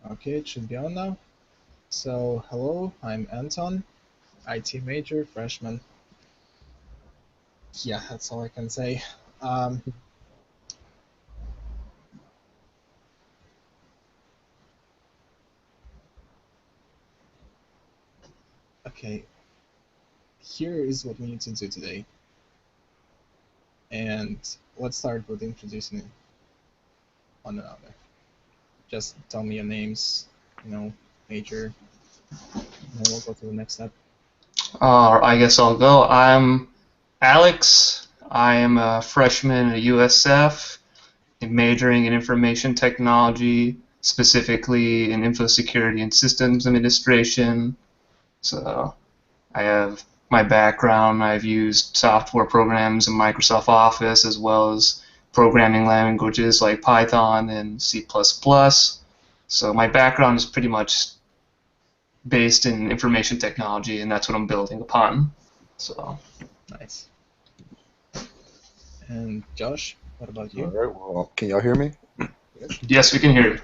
Okay, it should be on now. So, hello, I'm Anton, IT major, freshman. Yeah, that's all I can say. Um, okay, here is what we need to do today. And let's start with introducing one another. Just tell me your names, major, and then we'll go to the next step. I guess I'll go. I'm Alex. I am a freshman at USF, majoring in information technology, specifically in info security and systems administration. So I have my background. I've used software programs in Microsoft Office as well as programming languages like Python and C++. So my background is pretty much based in information technology, and that's what I'm building upon. So. Nice. And Josh, what about All you? right, well, can y'all hear me? Good. Yes, we can hear you.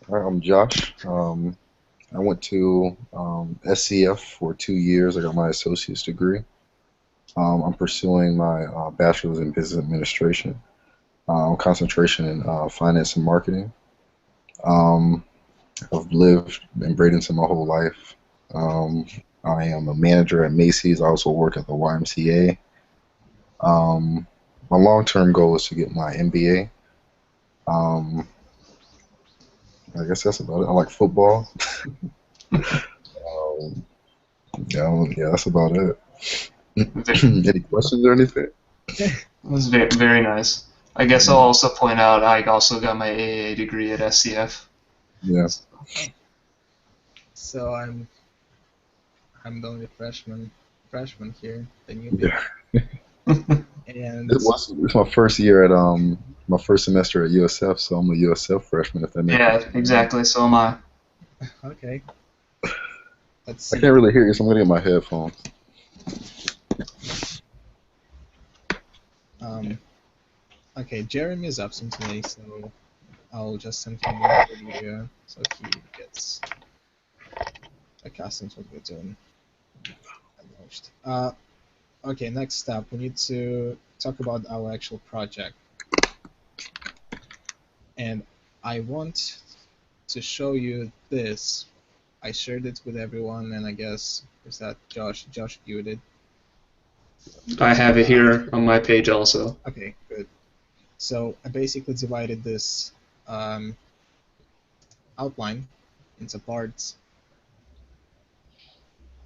All right, I'm Josh. I went to SCF for 2 years. I got my associate's degree. I'm pursuing my bachelor's in business administration, concentration in finance and marketing. Um, I've lived in Bradenton my whole life. Um, I am a manager at Macy's. I also work at the YMCA. Um, my long-term goal is to get my MBA. Um, I guess that's about it. I like football. Um, yeah, that's about it. Any questions or anything? It was very, very nice. I guess I'll also point out I also got my AA degree at SCF. Yeah. So I'm the only freshman here, the newbie. Yeah. And It's my first year at my first semester at USF, so I'm a USF freshman if that makes Yeah, sense. exactly. So am I. okay, let's I see. can't really hear you, so I'm gonna get my headphones. Um, okay, Jeremy is absent today, so I'll just send him the video so he gets accustomed to what we're doing at most. Okay, next step, we need to talk about our actual project. And I want to show you this. I shared it with everyone, and I guess, is that Josh? Josh viewed it. I have it here on my page also. Okay, good. So I basically divided this outline into parts.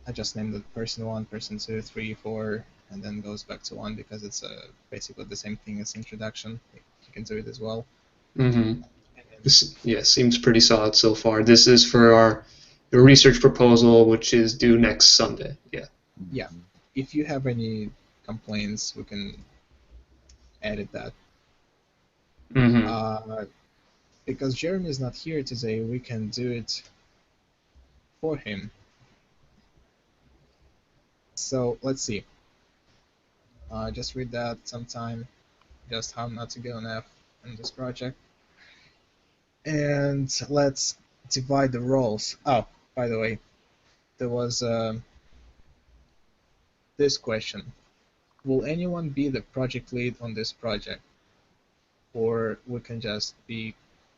I just named it person 1, person 2, 3, 4, and then goes back to 1 because it's basically the same thing as introduction. You can do it as well. Mm-hmm. Yeah, seems pretty solid so far. This is for our research proposal, which is due next Sunday. Yeah. Yeah. If you have any complaints, we can edit that. Mm-hmm. Because Jeremy is not here today, we can do it for him. So let's see. Just read that sometime. Just how not to get an F in this project. And let's divide the roles. Oh, by the way, there was this question. Will anyone be the project lead on this project? Or we can just be,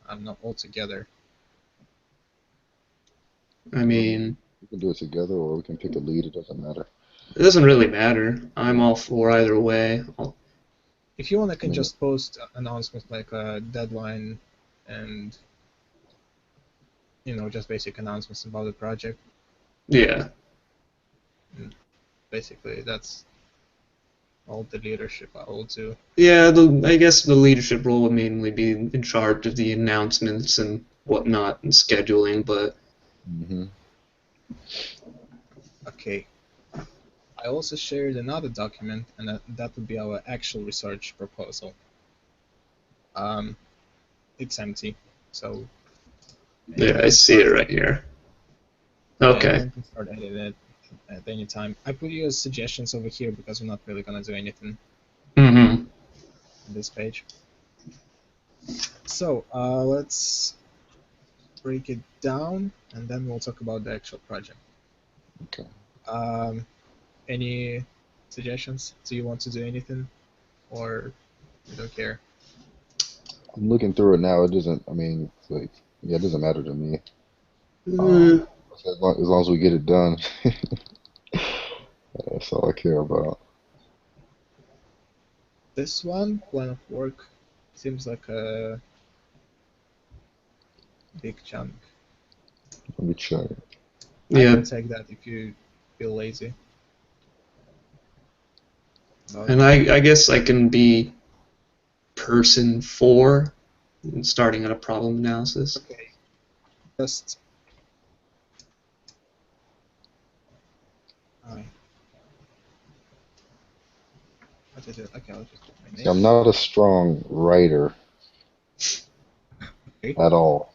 I'm not all together. I mean, We can do it together, or we can pick a lead. It doesn't matter. it doesn't really matter. I'm all for either way. If you want, I can Yeah. just post announcements like a deadline and, just basic announcements about the project. Yeah. And basically, that's all the leadership I will do. Yeah, I guess the leadership role would mainly be in charge of the announcements and whatnot and scheduling, but hmm Okay. I also shared another document, and that would be our actual research proposal. It's empty, so yeah, anyone I can see it start. right here. Yeah, Okay. anyone can start editing it at any time. I put your suggestions over here because we're not really gonna do anything Mm-hmm. on this page. So let's break it down, and then we'll talk about the actual project. Okay. Any suggestions? Do you want to do anything, or you don't care? I'm looking through it now. It doesn't. I mean, it's like, yeah, it doesn't matter to me. Mm. As long as we get it done, that's all I care about. This one, plan of work, seems like a big chunk. Let me check. I Yeah, can take that if you feel lazy. But and I guess I can be person 4, starting at a problem analysis. okay, just I what is it? Okay, I'll just put my See, name. I'm not a strong writer Okay. at all.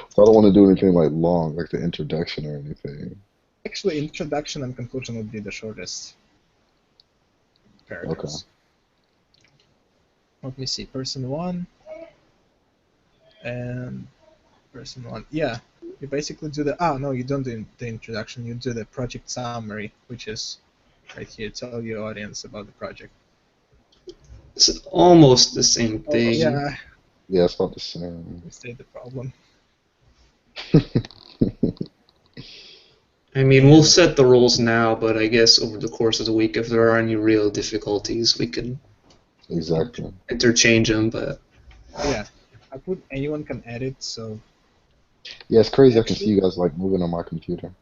So I don't want to do anything like long, like the introduction or anything. Actually, introduction and conclusion would be the shortest Okay. paragraphs. Let me see. Person 1 and person 1. Yeah, you basically do the. Oh no, you don't do the introduction. You do the project summary, which is right here. Tell your audience about the project. It's almost the same Oh thing. yeah, Yeah, it's about the same. we state the problem. I mean, we'll And set the rules now, but I guess over the course of the week, if there are any real difficulties, we can Exactly. interchange them. But yeah, I put anyone can edit. So Yeah, it's crazy. I can see actually, you guys like moving on my computer.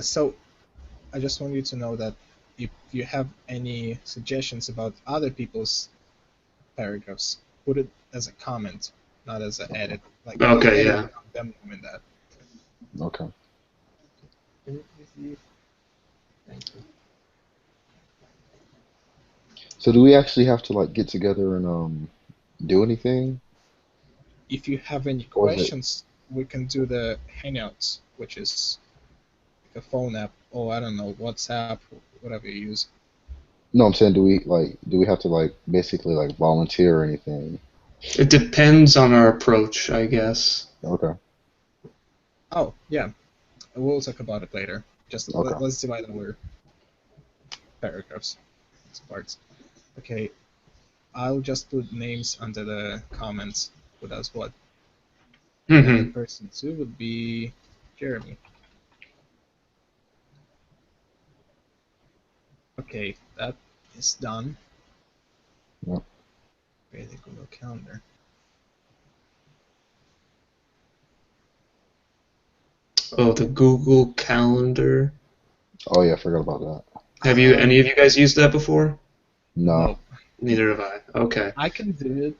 so I just want you to know that if you have any suggestions about other people's paragraphs, put it as a comment, not as an edit. Like you'll okay, edit yeah. without them doing that. Okay. Can you please leave? Thank you. So do we actually have to like get together and do anything, If you have any or is it? questions, we can do the Hangouts, which is like a phone app, or I don't know, WhatsApp, whatever you use. No, I'm saying do we have to like basically like volunteer or anything? It depends on our approach, I guess. Okay. Oh, yeah, we'll talk about it later. Just Okay. let's divide our paragraphs, parts. Okay, I'll just put names under the comments who does what. And the Hmm. person 2 would be Jeremy. Okay, that is done. Yeah. Create a Google Calendar. Oh, the Google Calendar. Oh yeah, I forgot about that. Have you any of you guys used that before? No. No, Neither have I. Okay. I can do it,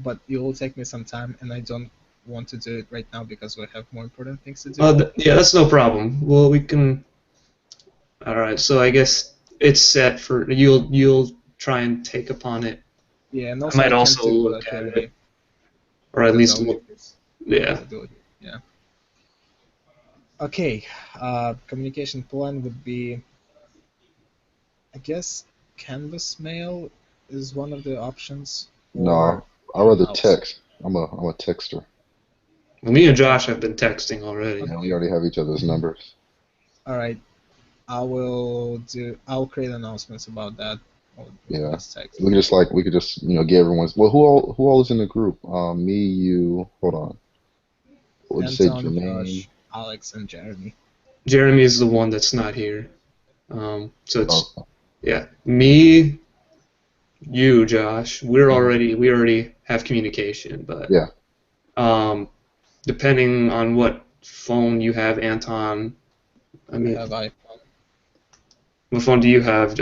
but it will take me some time, and I don't want to do it right now because we have more important things to do. Yeah, that's no problem. Well, we can. All right. So I guess it's set for you'll try and take upon it. Yeah, and I also might I can't also do it look without at Jeremy it, or at because least I'll leave look. this Yeah. availability. Yeah. Okay. Communication plan would be, I guess, Canvas mail is one of the options, or No. I rather in-house. text. I'm a texter. Well, me and Josh have been texting already. Yeah, we Okay. already have each other's numbers. All right. I'll create announcements about that. We'll Yeah. just text. We could just get everyone's. Well, who all is in the group? Me, you. Hold on. What would you say, Anton, Jermaine? Josh, Alex, and Jeremy. Jeremy is the one that's not here. So it's Oh, yeah, me, you, Josh. mhm. We already have communication, but Yeah. um, depending on what phone you have, Anton. I I mean, have iPhone. what phone do you have,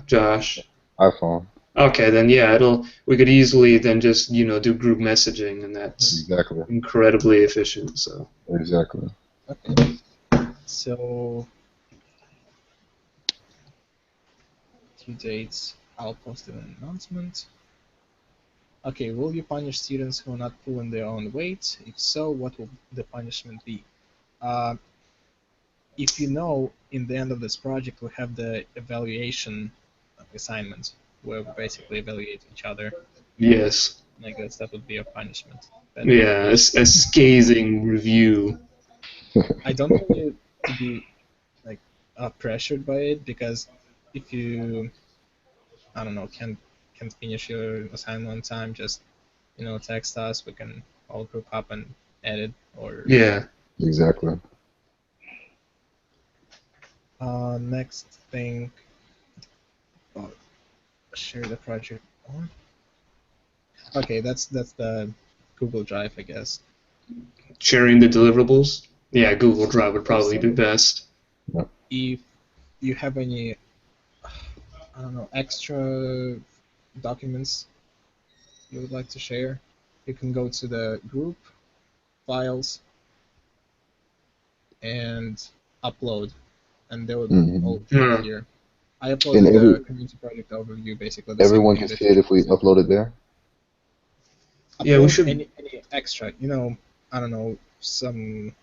Josh? iPhone. Okay, then yeah, we could easily then just do group messaging, and Mhm. that's Exactly. incredibly efficient. So Exactly. Okay. So, due dates. I'll post an announcement. Okay, will you punish students who are not pulling their own weight? If so, what will the punishment be? Uh, if you know, in the end of this project, we have the evaluation assignment where we basically evaluate each other. Yes. I guess that would be a punishment. That would Yeah, be. a scathing review. I don't want you to be like pressured by it, because if you, I don't know, can't finish your assignment on time, just text us. We can all group up and edit. Or Yeah. Exactly. next thing, oh, share the project on. Okay, that's the Google Drive, I guess. Sharing the deliverables. Yeah, Google Drive would probably be Also, best. if you have any, I don't know, extra documents you would like to share, you can go to the group files and upload, and they would Hmm. all be Hmm. here. I And uploaded the community project overview, basically the same everyone thing can that see you it should if we see. upload it there. Yeah, we Upload should. any extra, I don't know, some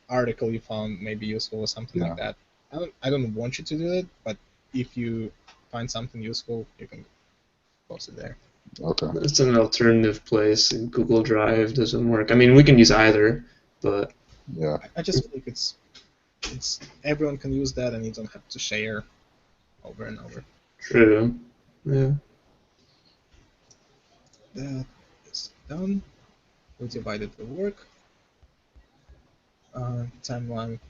article you found maybe useful or something like Yeah. that. I don't want you to do it, but if you find something useful, you can post it there. Okay. That's an alternative place. Google Drive doesn't work. I mean, we can use either, but Yeah. I just feel like it's everyone can use that, and you don't have to share over and over. true. Yeah. That is done. We divided the work. Timeline.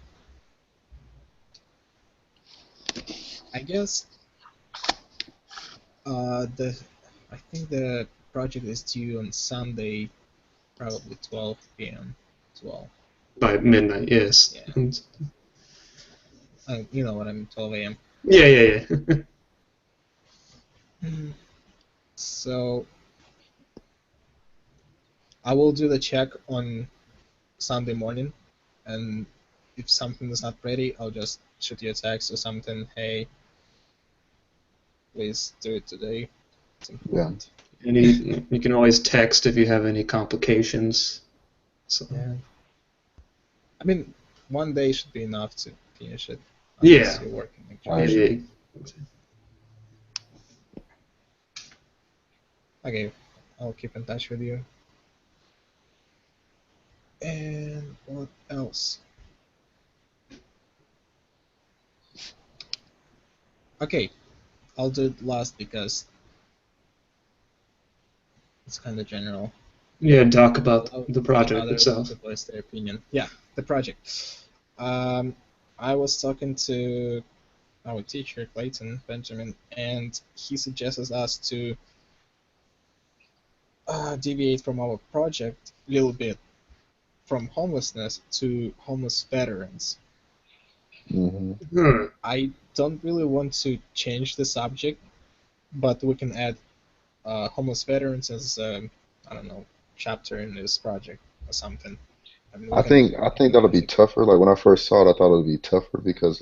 I guess the I think the project is due on Sunday, probably 12 p.m. as well. By midnight, yes. Yeah, you know what I mean, 12 a.m. Yeah, yeah, yeah. So I will do the check on Sunday morning, and if something is not ready, I'll just shoot you a text or something. Hey, please do it today. It's Yeah. important. And you can always text if you have any complications. So Yeah. I mean, one day should be enough to finish it, unless yeah, you're working I extra yeah, hours. agree. yeah. Okay, I'll keep in touch with you. And what else? Okay, I'll do it last because it's kind of general. Yeah, talk about Allow the the project others itself. to voice their opinion. Yeah, the project. Um, I was talking to our teacher, Clayton Benjamin, and he suggested us to deviate from our project a little bit, from homelessness to homeless veterans. Hmm. Hmm. I don't really want to change the subject, but we can add homeless veterans as I don't know, chapter in this project or something. I mean, we can I think that'll be implement it. tougher. Like when I first saw it, I thought it would be tougher because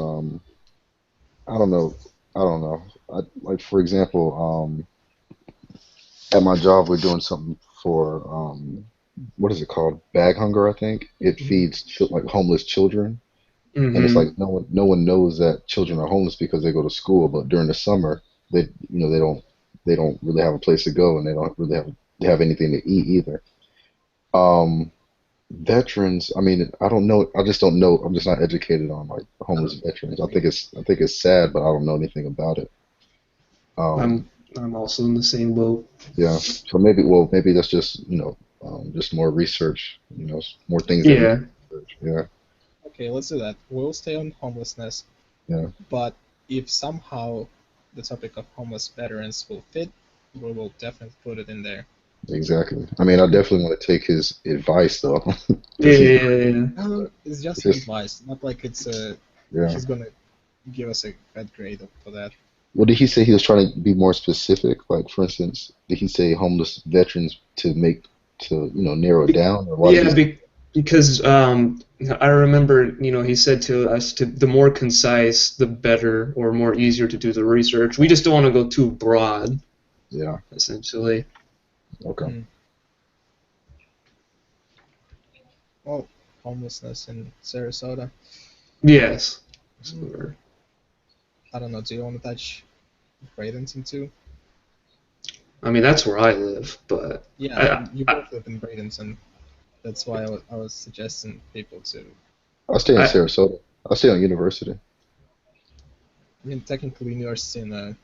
I don't know. I don't know. Like for example, at my job we're doing something for what is it called? Bag hunger, I think. It Mhm. feeds like homeless children, and it's Mm-hmm. like no one knows that children are homeless because they go to school, but during the summer they they don't really have a place to go, and they don't really have anything to eat either. Um, Veterans, I mean, I don't know. I just don't know. I'm just not educated on like homeless veterans. I think it's sad, but I don't know anything about it. Um, I'm also in the same boat. yeah. So maybe, well, maybe that's just just more research. More things that we Yeah. can research. Yeah. Okay, let's do that. We'll stay on homelessness, Yeah. but if somehow the topic of homeless veterans will fit, we will definitely put it in there. Exactly. I mean, I definitely want to take his advice though, Yeah, because he's yeah, yeah, yeah. It's it's just an just advice, not like yeah. he's gonna give us a bad grade for that. What did he say? He was trying to be more specific. Like, for instance, did he say homeless veterans to narrow it Be- down, or why did he yeah, say? because I remember, he said to us to the more concise, the better, or more easier to do the research. We just don't want to go too broad, Yeah. essentially. Okay. Hmm. Well, homelessness in Sarasota. Yes. Hmm, So, I don't know. Do you want to touch Bradenton too? I mean, that's where I live, but Yeah, I, you I, both live in Bradenton. That's why I was suggesting people to. I stay in I Sarasota. I stay on University. I mean, technically, New York's in a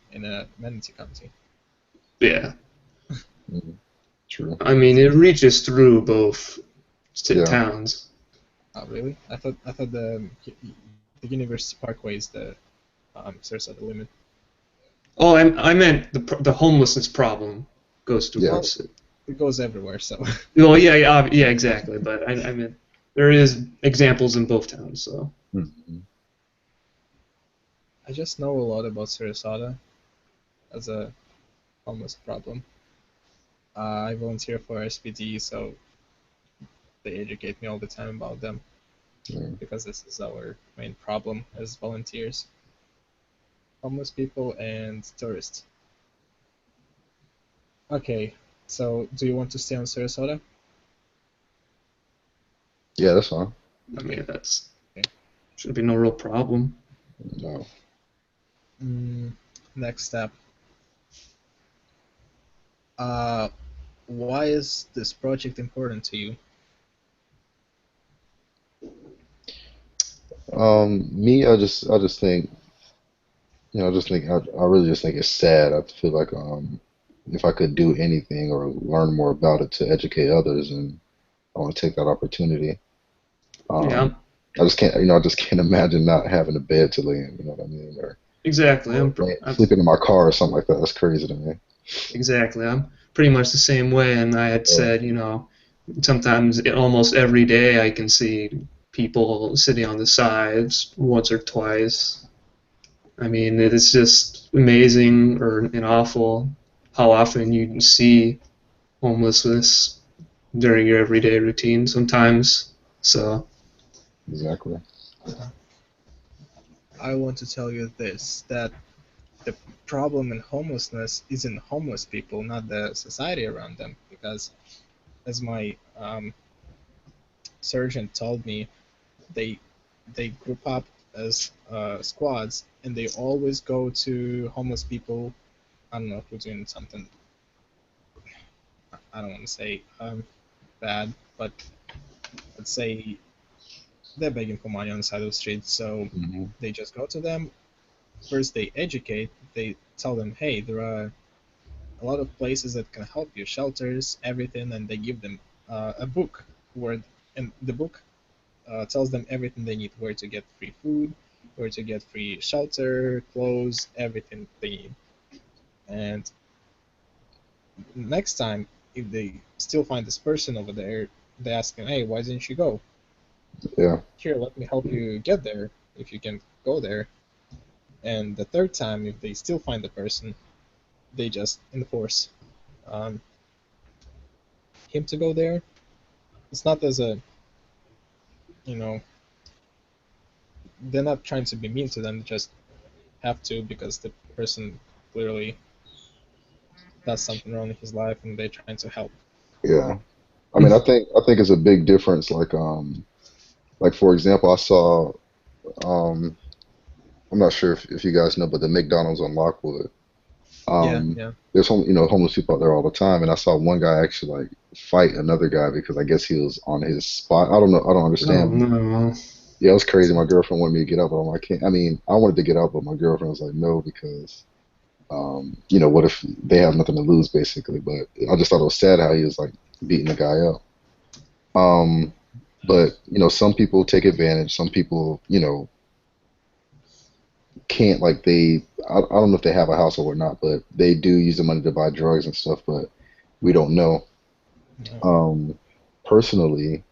Manatee County. yeah. Mm, true. I mean, it reaches through both Yeah. towns. Oh, really? I thought the University Parkway is the Sarasota limit. Oh, I meant the homelessness problem goes through Yeah. both. Well, it goes everywhere, so. Well, yeah, exactly. But I mean, there is examples in both towns. So Mhm. I just know a lot about Sarasota as a homeless problem. I volunteer for SPD, so they educate me all the time about them Yeah. because this is our main problem as volunteers: homeless people and tourists. Okay, so do you want to stay on Sarasota? Yeah, that's fine. I Okay, mean, that's okay. should be no real problem. No. Mm, Next step. Uh, why is this project important to you? Me, I just think, I just think, I really just think it's sad. I feel like, if I could do anything or learn more about it to educate others, and I want to take that opportunity. Yeah, Um, I just can't, I just can't imagine not having a bed to lay in. You know what I mean? exactly. Or sleeping in my car or something like that. That's crazy to me. Exactly. I'm pretty much the same way. And I had Yeah, said, sometimes almost every day I can see people sitting on the sides once or twice. I mean, it is just amazing and awful how often you can see homelessness during your everyday routine sometimes. So, exactly. I want to tell you this, that the problem in homelessness is in homeless people, not the society around them. Because, as my surgeon told me, they they group up as squads, and they always go to homeless people. I don't know who's doing something. I don't want to say bad, but let's say they're begging for money on the side of the street. So Hmm. they just go to them. First, they educate. They tell them, hey, there are a lot of places that can help you, shelters, everything, and they give them a book where, and the book tells them everything they need: where to get free food, where to get free shelter, clothes, everything they need. And next time, if they still find this person over there, they ask them, hey, why didn't you go? Yeah, Here, let me help you get there if you can go there. And the third time, if they still find the person, they just enforce um, him to go there. It's not as a, you know, they're not trying to be mean to them, they just have to because the person clearly does something wrong in his life and they're trying to help. yeah. I mean, I think it's a big difference. Like for example, I saw, um, I'm not sure if you guys know, but the McDonald's on Lockwood. Yeah, Um, yeah. there's homeless people out there all the time, and I saw one guy actually like fight another guy because I guess he was on his spot. I don't know. I don't oh understand. no. Yeah, it was crazy. My girlfriend wanted me to get up, but I'm like, I can't. I mean, I wanted to get up, but my girlfriend was like, no, because what if they have nothing to lose, basically? But I just thought it was sad how he was like beating the guy up. Um, but some people take advantage. Some people, can't like I don't know if they have a household or not, but they do use the money to buy drugs and stuff. But we don't know. Yeah. Um, personally,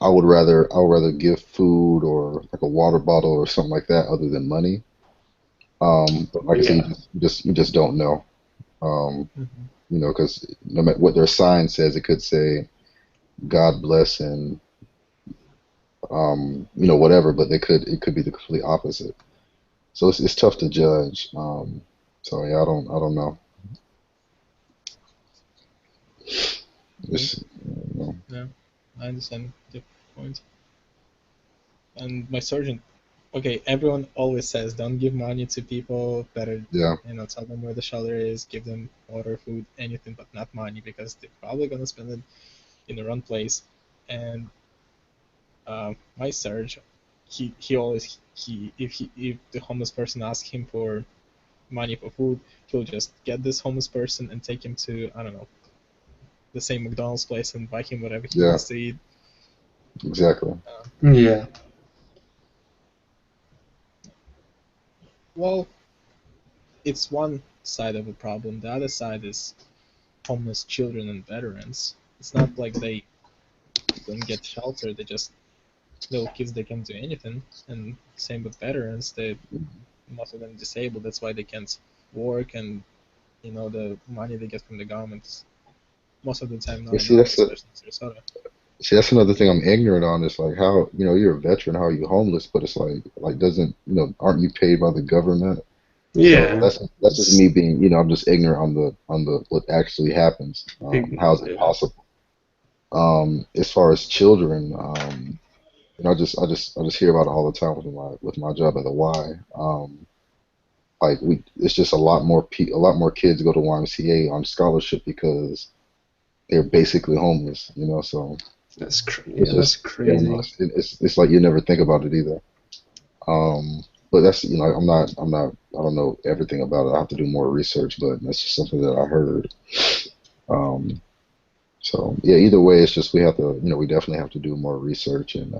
I would rather give food or like a water bottle or something like that other than money. But like I said, Yeah. you just don't know. Um, Hmm. because no matter what their sign says, it could say God bless and whatever, but it could be the complete opposite. So it's tough to judge. So yeah, I don't know. Okay. It's, you know, Yeah, I understand the point. And my surgeon Okay, everyone always says don't give money to people. Better, Yeah, tell them where the shelter is, give them water, food, anything, but not money because they're probably gonna spend it in the wrong place. And my Serge, he always if the homeless person asks him for money for food, he'll just get this homeless person and take him to, I don't know, the same McDonald's place and buy him whatever he yeah, wants to eat. exactly. Yeah. Well, it's one side of the problem. The other side is homeless children and veterans. It's not like they don't get shelter; they just little kids. They can't do anything. And same with veterans. They most of them disabled. That's why they can't work, and the money they get from the government is most of the time Yeah, not enough, especially in Sarasota. that's another thing I'm ignorant on. Is like how you're a veteran, how are you homeless? But it's like doesn't aren't you paid by the government? So Yeah. that's just It's me being I'm just ignorant on the what actually happens. How is it yeah. possible? As far as children, I just hear about it all the time with my job at the Y. It's just a lot more kids go to YMCA on scholarship because they're basically homeless. So it's Yeah, that's just I don't know. crazy. It's like you never think about it either. But that's I don't know everything about it. I have to do more research, but that's just something that I heard. Um, so yeah, either way, it's just we have to we definitely have to do more research and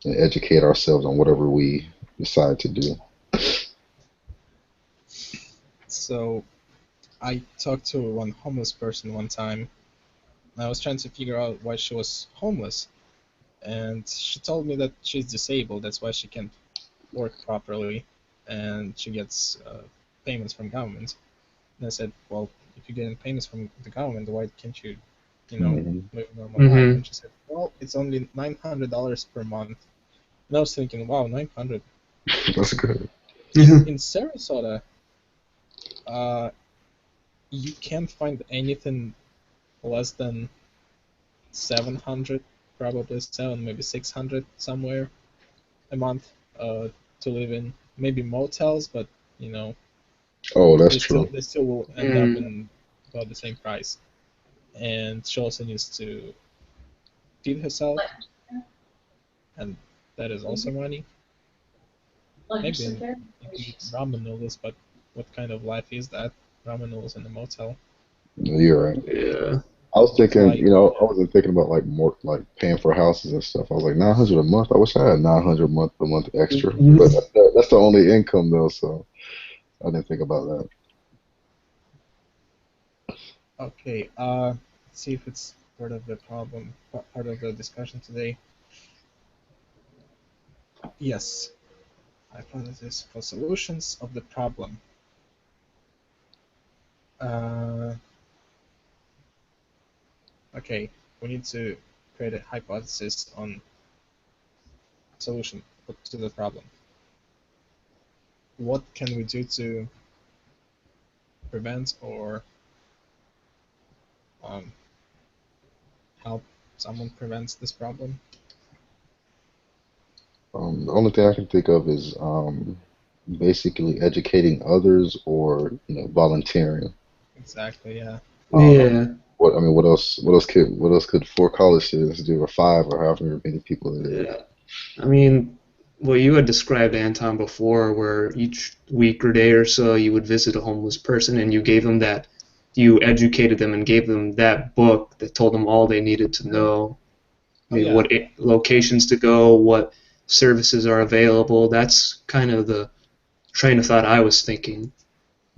educate ourselves on whatever we decide to do. So I talked to one homeless person one time. And I was trying to figure out why she was homeless, and she told me that she's disabled. That's why she can't work properly, and she gets payments from government. And I said, well, if you're getting payments from the government, why can't you, Hmm. live a normal life? Mm-hmm. And she said, well, it's only $900 per month. And I was thinking, wow, 900. That's good. In Sarasota, uh, you can't find anything less than 700, probably seven, maybe 600 somewhere a month to live in. Maybe motels, but you know Oh, that's they still true. they still will end up Mm. in about the same price. And she also needs to feed herself, and that is also money. Maybe you can eat ramen noodles, but what kind of life is that? Ramen noodles in a motel. You're right. Yeah. I was So thinking, I wasn't thinking about like more like paying for houses and stuff. I was like 900 a month. I wish I had 900 a month extra, but Mhm. that's the only income though, so I didn't think about that. okay, let's see if it's part of the problem, part of the discussion today. Yes, hypothesis for solutions of the problem. Uh, okay, we need to create a hypothesis on solution to the problem. What can we do to prevent or um, help someone prevent this problem? The only thing I can think of is basically educating others or volunteering. Exactly, yeah. Um, Yeah. what else could four college students do, or five, or however many people it is? Yeah. I mean, what you had described, Anton, before, where each week or day or so you would visit a homeless person and you gave them you educated them and gave them that book that told them all they needed to know. I Oh mean, yeah, what locations to go, what services are available. That's kind of the train of thought I was thinking.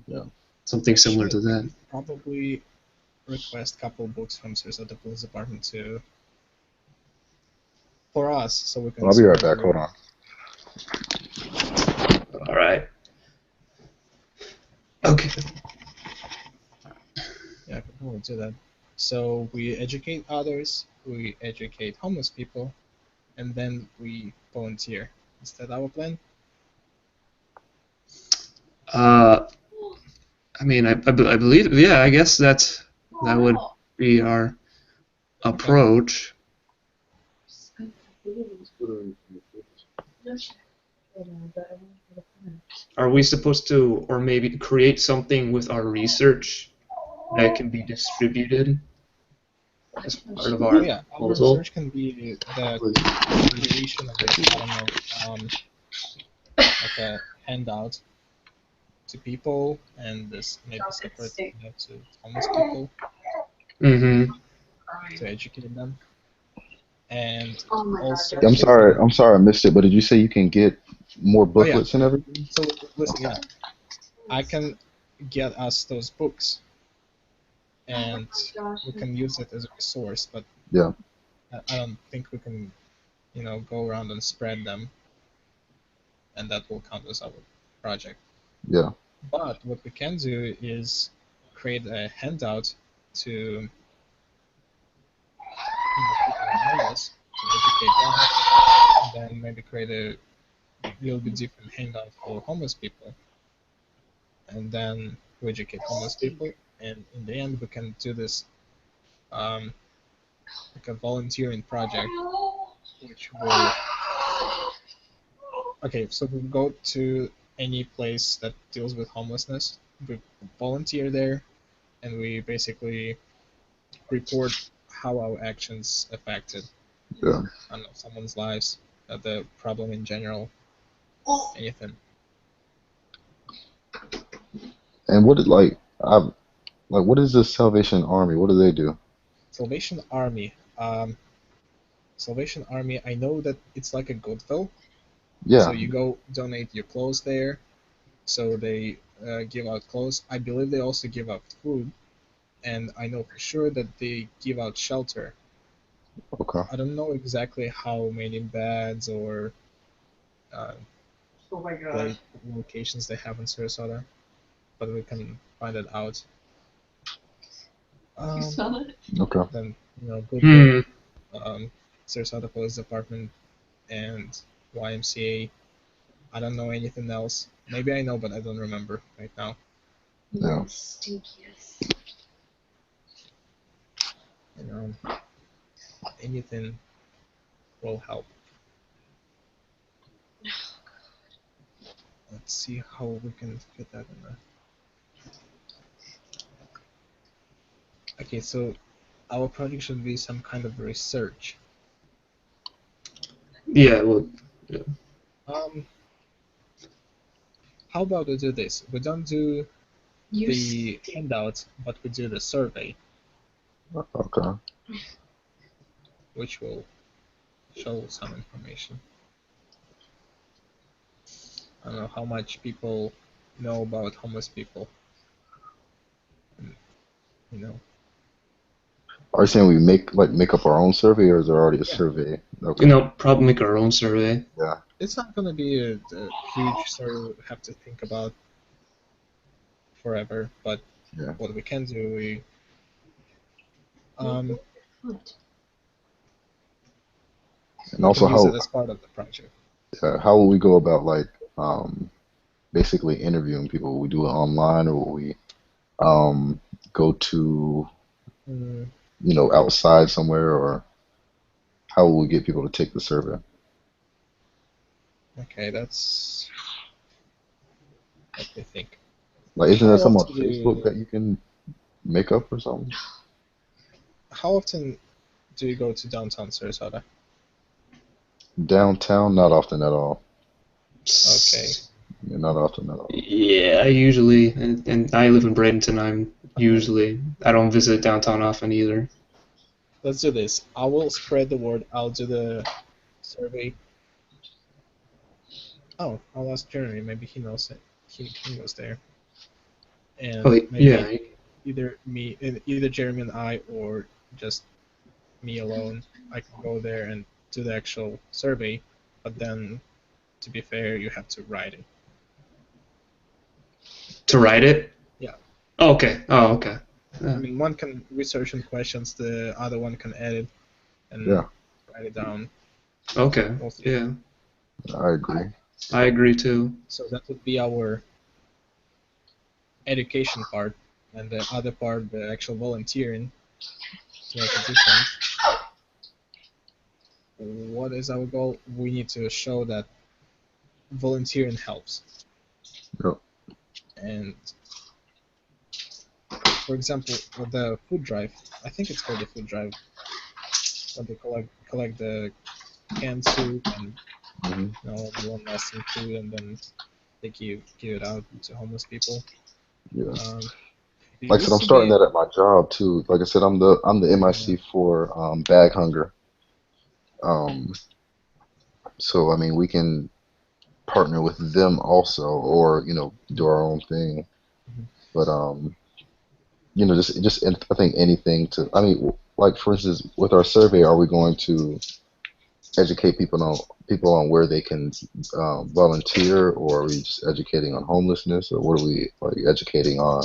Yeah. Something I similar should to that. probably request a couple books from Sarasota Police Department to for us so we can I'll be right spread the back. word. Hold on. All right. Okay. Yeah, I could probably do that. So we educate others, we educate homeless people, and then we volunteer. Is that our plan? Uh, I mean, I believe, yeah, I guess that would be our Okay. approach. Are we supposed to, or maybe create something with our research that can be distributed as part of Oh our yeah, our proposal? research can be the creation of a, I don't know, like a handout to people, and this maybe separate handout to homeless people Mm-hmm. to educate them, and also Yeah, I'm we sorry. can. I'm sorry I missed it. But did you say you can get more Oh yeah, booklets and everything? so listen, Okay. yeah, I can get us those books, and we can use it as a resource, but Yeah. I don't think we can, go around and spread them, and that will count as our project. Yeah. But what we can do is create a handout to people around us to educate them, and then maybe create a little bit different handout for homeless people, and then we educate homeless people, and in the end we can do this um, like a volunteering project, which will okay. So we go to any place that deals with homelessness, we volunteer there, and we basically report how our actions affected, Yeah. I don't know, someone's lives, the problem in general, anything. And what is what is the Salvation Army? What do they do? Salvation Army. Salvation Army. I know that it's like a Goodwill. So Yeah. you go donate your clothes there. So they give out clothes. I believe they also give out food, and I know for sure that they give out shelter. Okay. I don't know exactly how many beds or uh, locations they have in Sarasota, but we can find it out. Um, Okay. then Goodwill, Hmm. um, Sarasota Police Department, and YMCA. I don't know anything else. Maybe I know, but I don't remember right now. Yeah. You know, anything will help. Let's see how we can fit that in there. Okay, so our project should be some kind of research. Yeah. Well. Yeah. Um, how about we do this? We don't do the handout, but we do the survey, Okay. which will show some information. I don't know how much people know about homeless people. And, you know, Are you saying we make up our own survey, or is there already a yeah, survey? Okay. Probably make our own survey. Yeah. it's not gonna be a huge story we have to think about forever. But Yeah. what we can do, um, And we can also, use it as part of the project. how will we go about um basically interviewing people? Will we do it online, or will we um go to Mm, outside somewhere, or how will we get people to take the survey? okay, let me think. Like, isn't How there something often on do Facebook you, that you can make up or something? how often do you go to downtown Sarasota? Downtown, not often at all. Okay, Yeah, not often at all. Yeah, I usually, and I live in Bradenton. okay. I don't visit downtown often either. Let's do this. I will spread the word. I'll do the survey. Oh, I'll ask Jeremy. Maybe he knows it. He goes there, Oh, and maybe yeah. either Jeremy and I, or just me alone. I can go there and do the actual survey. But then, to be fair, you have to write it. To write it? Yeah. Oh, okay. Oh, okay. I Yeah. mean, one can research on questions. The other one can edit and Yeah, write it down. Okay. We'll see. Yeah. I agree. I agree too. So that would be our education part, and the other part, the actual volunteering to make a difference. What is our goal? We need to show that volunteering helps. Yep. And for example, with the food drive, I think it's called the food drive, when they collect the canned soup and Hmm. the long-lasting food, and then they give it out to homeless people. Yeah. It Like I said, used I'm to starting be, that at my job too. Like I said, I'm the yeah, MIC for bag hunger. Um, so I mean, we can partner with them also, or do our own thing. mhm. But just I think anything to. I mean, like for instance, with our survey, are we going to educate people on where they can volunteer, or are we just educating on homelessness, or what are we like educating on?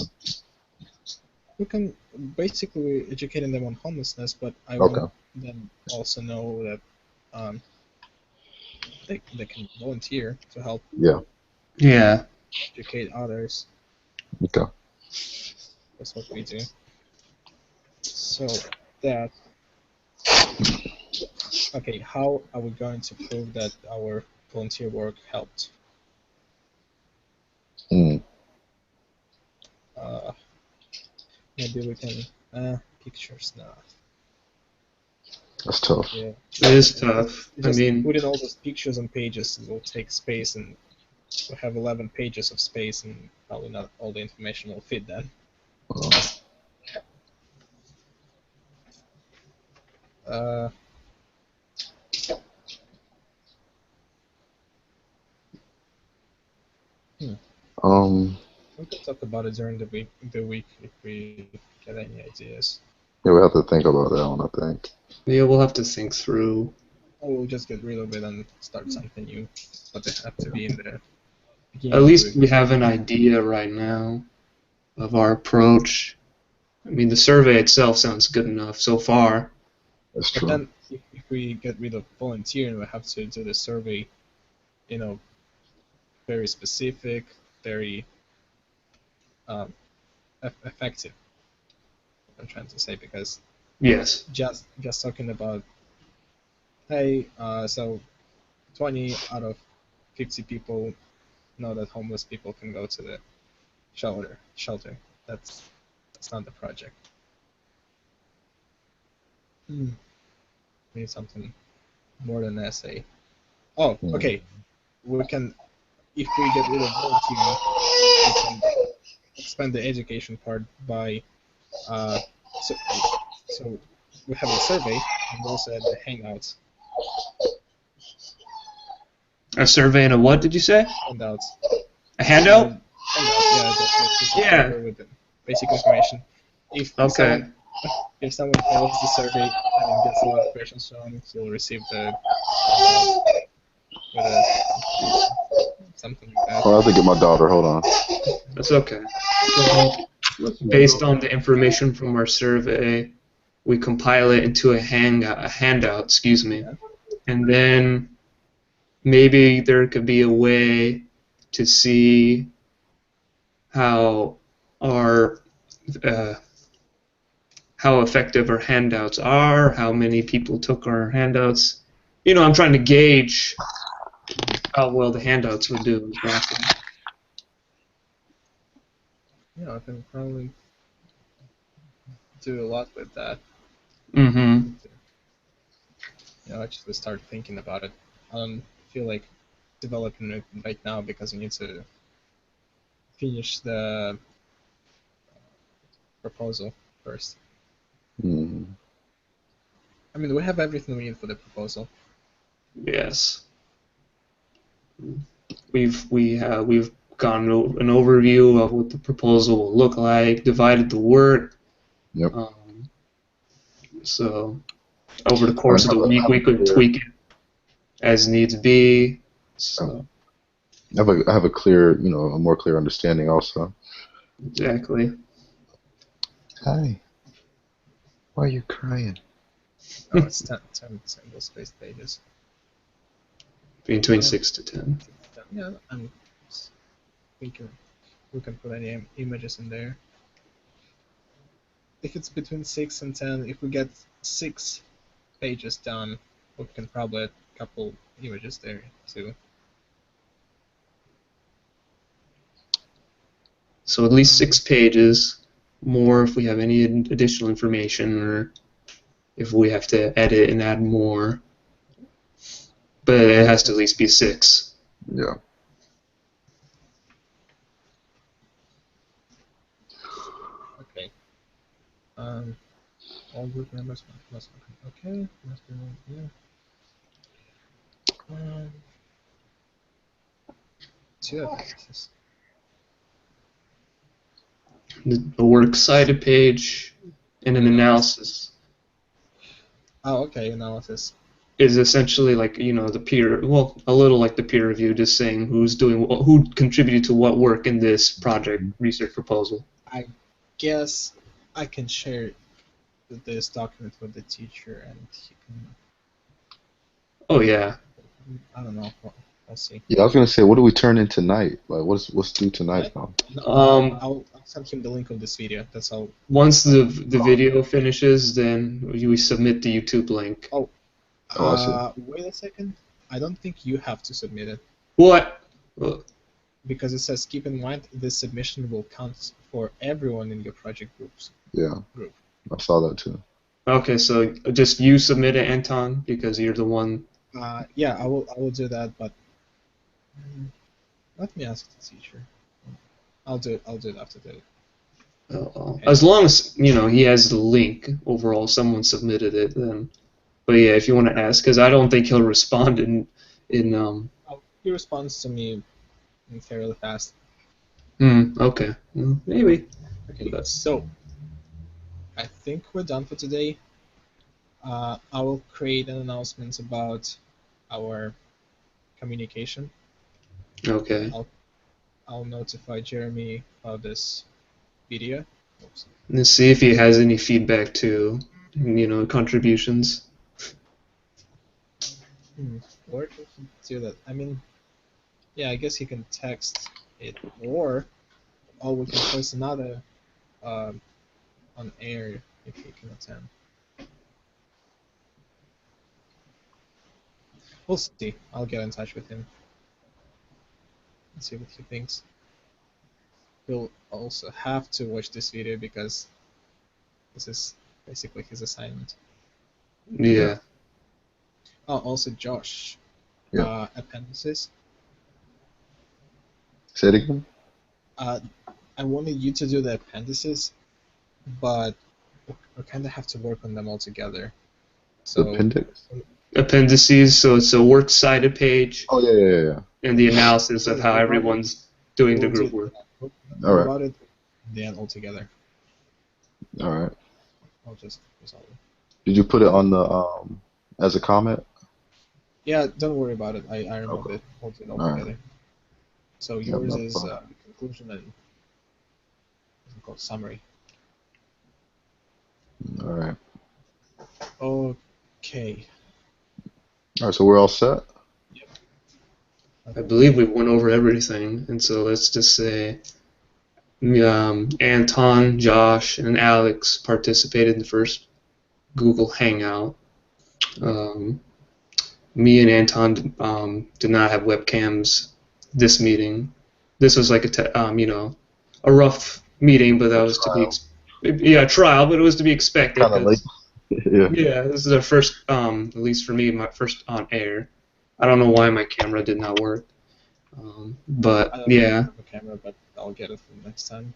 We can basically educating them on homelessness, but I want Okay. them also know that um, they can volunteer to help Yeah. Yeah. educate others. Okay. That's what we do. So that okay, how are we going to prove that our volunteer work helped? Mm, Uh, Maybe we can pictures now. that's tough. Yeah, It is it's tough. I just mean, putting all those pictures on pages will take space, and we have 11 pages of space, and probably not all the information will fit then. Uh, Uh, hmm. um. We can talk about it during the week if we get any ideas. Yeah, we have to think about that one, I think. yeah, we'll have to think through. Or we'll just get rid of it and start something new, but they have to be in the At beginning of least the we have an idea right now of our approach. I mean, the survey itself sounds good enough so far. That's But true. then if we get rid of volunteering, we have to do the survey, you know, very specific, very um, effective. I'm trying to say, because Yes. just talking about, hey, so 20 out of 50 people know that homeless people can go to the shelter. That's not the project. Hmm. We need something more than essay. Oh, Mm. okay. We can, if we get rid of volunteering, we can expand the education part by uh, so, so we have the survey and we also have the hangouts. A survey and a what did you say? Handouts. A Uh, handout? Hangout, yeah, the piece of Yeah. paper with the basic information. If Okay. someone fails the survey and gets a lot of questions wrong, he'll receive the handout with the information, something like that. Oh, I have to get my daughter. Hold on. That's okay. So, based on the information from our survey, we compile it into a handout, excuse me, Yeah. and then maybe there could be a way to see how our uh, how effective our handouts are, how many people took our handouts. I'm trying to gauge how well the handouts would do exactly. Yeah, I can probably do a lot with that. Mm-hmm. Actually start thinking about it. I don't feel like developing it right now because we need to finish the proposal first. Mm. I mean, we have everything we need for the proposal. Yes. We've gotten an overview of what the proposal will look like, divided the work. Yep. So over the I course of the I week, have we a could clear, tweak it as needs be. I So have a clear, a more clear understanding also. exactly. Hi. Why are you crying? Oh, it's 10 single-spaced pages. Between Oh, 6 to 10. yeah, and we can we can put any images in there. If it's between 6 and 10, if we get 6 pages done, we can probably add a couple images there too. So at least 6 pages, more if we have any additional information or if we have to edit and add more. But it has to at least be 6. Yeah. Okay. All group members must okay. Must be yeah. Two appendices. A works cited page and an analysis Oh, okay. Analysis. is essentially like, the peer, well, a little like the peer review, just saying who contributed to what work in this project research proposal. I guess I can share this document with the teacher, and he can. Oh yeah. I don't know. We'll see. Yeah, I was gonna say, what do we turn in tonight? Like, what's due tonight now? No, I'll send him the link of this video. That's all. Once the video finishes, then we submit the YouTube link. Oh, I see. wait a second. I don't think you have to submit it. What? Because it says, keep in mind, this submission will count for everyone in your project groups. Yeah, group. I saw that too. Okay, so just you submit it, Anton, because you're the one. Yeah, I will do that, but let me ask the teacher. I'll do it after the. As long as he has the link overall, someone submitted it, then. But yeah, if you want to ask, because I don't think he'll respond in. He responds to me fairly fast. Okay. Maybe. Okay. So I think we're done for today. I will create an announcement about our communication. Okay. I'll notify Jeremy about this video. Oops. Let's see if he has any feedback to, contributions. Where can he do that? I mean, yeah, I guess he can text it, or we can post another on air if he can attend. We'll see. I'll get in touch with him and see what he thinks. He'll also have to watch this video because this is basically his assignment. Yeah. Oh, also Josh. Yeah. Appendices. Say it again. I wanted you to do the appendices, but we kind of have to work on them all together. So The appendix. Appendices, so it's a works cited page. Oh yeah. And the analysis of how everyone's doing the group work. All right. About it, then all together. All right. I'll just resolve it. Did you put it on the as a comment? Yeah, don't worry about it. I removed Okay. it. Hold it all All right. together. So Yeah, yours no is problem. conclusion and called summary. All right. Okay. All right. So we're all set. I believe we went over everything, and so let's just say Anton, Josh, and Alex participated in the first Google Hangout. Me and Anton did not have webcams this meeting. This was like a rough meeting, but that was trial. to be trial, but it was to be expected. Kind of late. Yeah. Yeah, this is our first, at least for me, my first on air. I don't know why my camera did not work, but I don't yeah. have a camera, but I'll get it for next time.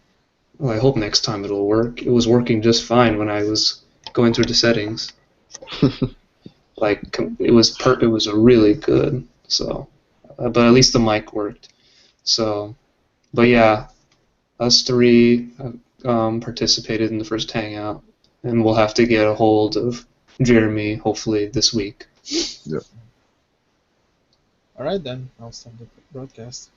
Well, I hope next time it'll work. It was working just fine when I was going through the settings. Like it was a really good. So, but at least the mic worked. So, but yeah, us three participated in the first hangout, and we'll have to get a hold of Jeremy hopefully this week. Yep. All right then. I'll stop the broadcast.